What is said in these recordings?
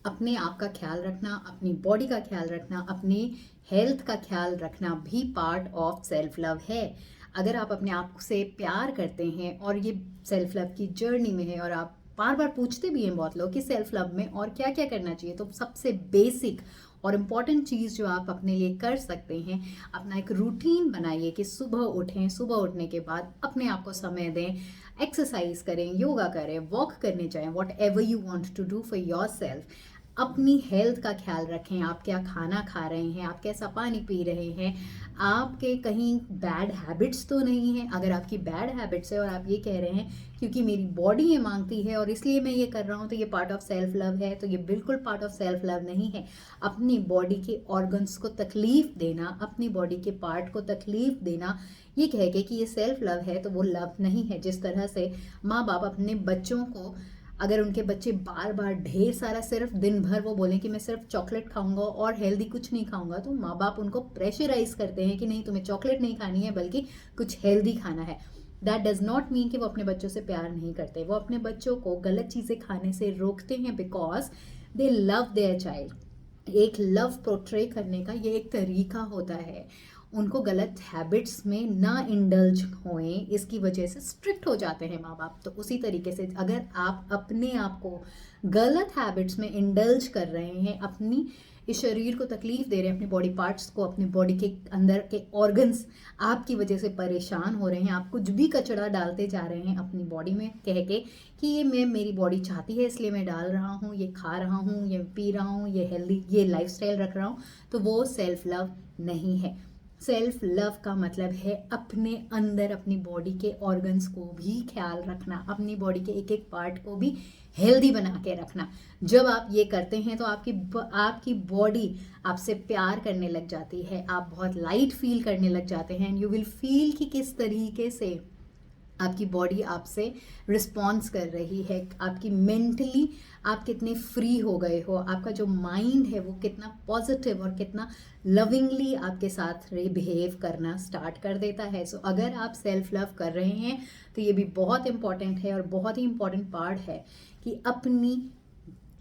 अपने आप का ख्याल रखना, अपनी बॉडी का ख्याल रखना, अपने हेल्थ का ख्याल रखना भी पार्ट ऑफ सेल्फ लव है। अगर आप अपने आप से प्यार करते हैं और ये सेल्फ लव की जर्नी में है और आप बार बार पूछते भी हैं बहुत लोग कि सेल्फ लव में और क्या क्या करना चाहिए, तो सबसे बेसिक और इम्पॉर्टेंट चीज़ जो आप अपने लिए कर सकते हैं, अपना एक रूटीन बनाइए कि सुबह उठें, सुबह उठने के बाद अपने आप को समय दें, एक्सरसाइज करें, योगा करें, वॉक करने जाएं, whatever you want to do for yourself. अपनी हेल्थ का ख्याल रखें, आप क्या खाना खा रहे हैं, आप कैसा पानी पी रहे हैं, आपके कहीं बैड हैबिट्स तो नहीं है। अगर आपकी बैड हैबिट्स है और आप ये कह रहे हैं क्योंकि मेरी बॉडी ये मांगती है और इसलिए मैं ये कर रहा हूँ तो ये पार्ट ऑफ सेल्फ लव है, तो ये बिल्कुल पार्ट ऑफ सेल्फ लव नहीं है। अपनी बॉडी के ऑर्गन्स को तकलीफ देना, अपनी बॉडी के पार्ट को तकलीफ देना, ये कह के कि ये सेल्फ लव है, तो वो लव नहीं है। जिस तरह से माँ बाप अपने बच्चों को, अगर उनके बच्चे बार बार ढेर सारा सिर्फ दिन भर वो बोलें कि मैं सिर्फ चॉकलेट खाऊंगा और हेल्दी कुछ नहीं खाऊंगा, तो माँ बाप उनको प्रेशराइज करते हैं कि नहीं, तुम्हें चॉकलेट नहीं खानी है बल्कि कुछ हेल्दी खाना है। दैट डज नॉट मीन कि वो अपने बच्चों से प्यार नहीं करते। वो अपने बच्चों को गलत चीज़ें खाने से रोकते हैं because they love their child. एक लव पोर्ट्रे करने का ये एक तरीका होता है। उनको गलत हैबिट्स में ना इंडल्ज होएं, इसकी वजह से स्ट्रिक्ट हो जाते हैं माँ बाप। तो उसी तरीके से अगर आप अपने आप को गलत हैबिट्स में इंडल्ज कर रहे हैं, अपनी इस शरीर को तकलीफ दे रहे हैं, अपनी बॉडी पार्ट्स को, अपनी बॉडी के अंदर के ऑर्गन्स आपकी वजह से परेशान हो रहे हैं, आप कुछ भी कचरा डालते जा रहे हैं अपनी बॉडी में कह के कि ये मेरी बॉडी चाहती है इसलिए मैं डाल रहा हूँ, ये खा रहा हूँ, ये पी रहा हूँ, ये हेल्दी, ये लाइफस्टाइल रख रहा हूँ, तो वो सेल्फ लव नहीं है। सेल्फ लव का मतलब है अपने अंदर अपनी बॉडी के ऑर्गन्स को भी ख्याल रखना, अपनी बॉडी के एक एक पार्ट को भी हेल्दी बना के रखना। जब आप ये करते हैं तो आपकी बॉडी आपसे प्यार करने लग जाती है, आप बहुत लाइट फील करने लग जाते हैं। एंड यू विल फील कि किस तरीके से आपकी बॉडी आपसे रिस्पॉन्स कर रही है, आपकी मेंटली आप कितने फ्री हो गए हो, आपका जो माइंड है वो कितना पॉजिटिव और कितना लविंगली आपके साथ बिहेव करना स्टार्ट कर देता है। सो अगर आप सेल्फ लव कर रहे हैं तो ये भी बहुत इंपॉर्टेंट है और बहुत ही इंपॉर्टेंट पार्ट है कि अपनी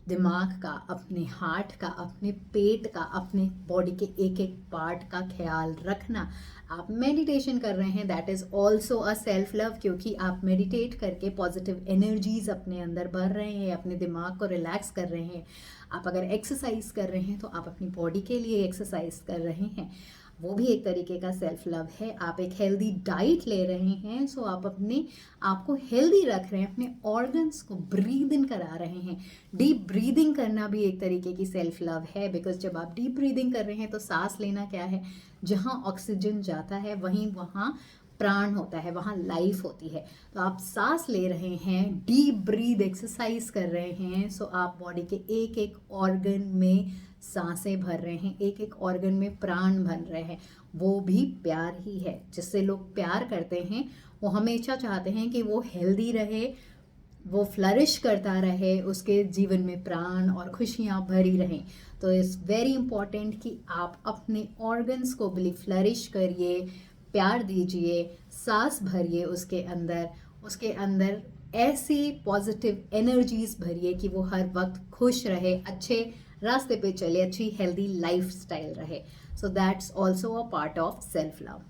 दिमाग का, अपने हार्ट का, अपने पेट का, अपने बॉडी के एक एक पार्ट का ख्याल रखना। आप मेडिटेशन कर रहे हैं, that is also a self love, क्योंकि आप मेडिटेट करके पॉजिटिव एनर्जीज अपने अंदर भर रहे हैं, अपने दिमाग को रिलैक्स कर रहे हैं। आप अगर एक्सरसाइज कर रहे हैं तो आप अपनी बॉडी के लिए एक्सरसाइज कर रहे हैं, वो भी एक तरीके का सेल्फ लव है। आप एक हेल्दी डाइट ले रहे हैं, सो आप अपने आप को हेल्दी रख रहे हैं, अपने ऑर्गन्स को ब्रीद इन करा रहे हैं। डीप ब्रीदिंग करना भी एक तरीके की सेल्फ लव है, बिकॉज जब आप डीप ब्रीदिंग कर रहे हैं तो सांस लेना क्या है, जहाँ ऑक्सीजन जाता है वहाँ प्राण होता है, वहाँ लाइफ होती है। तो आप सांस ले रहे हैं, डीप ब्रीद एक्सरसाइज कर रहे हैं, सो आप बॉडी के एक एक ऑर्गन में सांसें भर रहे हैं, एक एक ऑर्गन में प्राण भर रहे हैं। वो भी प्यार ही है। जिससे लोग प्यार करते हैं वो हमेशा चाहते हैं कि वो हेल्दी रहे, वो फ्लरिश करता रहे, उसके जीवन में प्राण और खुशियाँ भरी रहें। तो इट्स वेरी इंपॉर्टेंट कि आप अपने ऑर्गन्स को भी फ्लरिश करिए, प्यार दीजिए, सांस भरिए उसके अंदर ऐसी पॉजिटिव एनर्जीज भरिए कि वो हर वक्त खुश रहे, अच्छे रास्ते पे चले, अच्छी हेल्दी लाइफ स्टाइल रहे। So that's also a part of self love.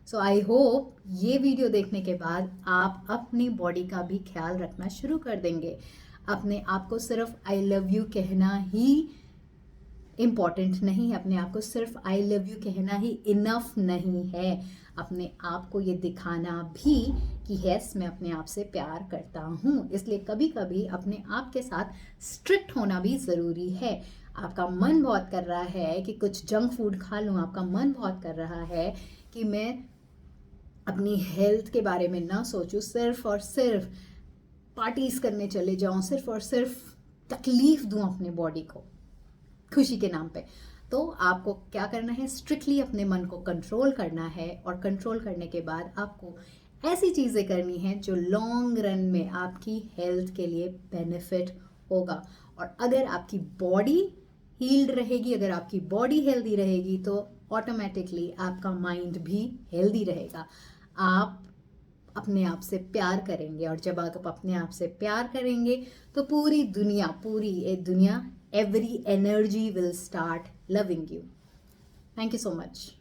So I hope ये वीडियो देखने के बाद आप अपनी बॉडी का भी ख्याल रखना शुरू कर देंगे। अपने आप को सिर्फ आई लव यू कहना ही इम्पॉर्टेंट नहीं है, अपने आप को सिर्फ आई लव यू कहना ही इनफ नहीं है। अपने आप को ये दिखाना भी कि यस मैं अपने आप से प्यार करता हूँ। इसलिए कभी कभी अपने आप के साथ स्ट्रिक्ट होना भी ज़रूरी है। आपका मन बहुत कर रहा है कि कुछ जंक फूड खा लूँ, आपका मन बहुत कर रहा है कि मैं अपनी हेल्थ के बारे में ना सोचूं, सिर्फ और सिर्फ पार्टीज करने चले जाऊं, सिर्फ और सिर्फ तकलीफ दूं अपने बॉडी को खुशी के नाम पे, तो आपको क्या करना है, स्ट्रिक्टली अपने मन को कंट्रोल करना है। और कंट्रोल करने के बाद आपको ऐसी चीज़ें करनी है जो लॉन्ग रन में आपकी हेल्थ के लिए बेनिफिट होगा। और अगर आपकी बॉडी हील्ड रहेगी, अगर आपकी बॉडी हेल्दी रहेगी, तो ऑटोमेटिकली आपका माइंड भी हेल्दी रहेगा। आप अपने आप से प्यार करेंगे, और जब आप अपने आप से प्यार करेंगे तो पूरी दुनिया every energy will start loving you. Thank you so much.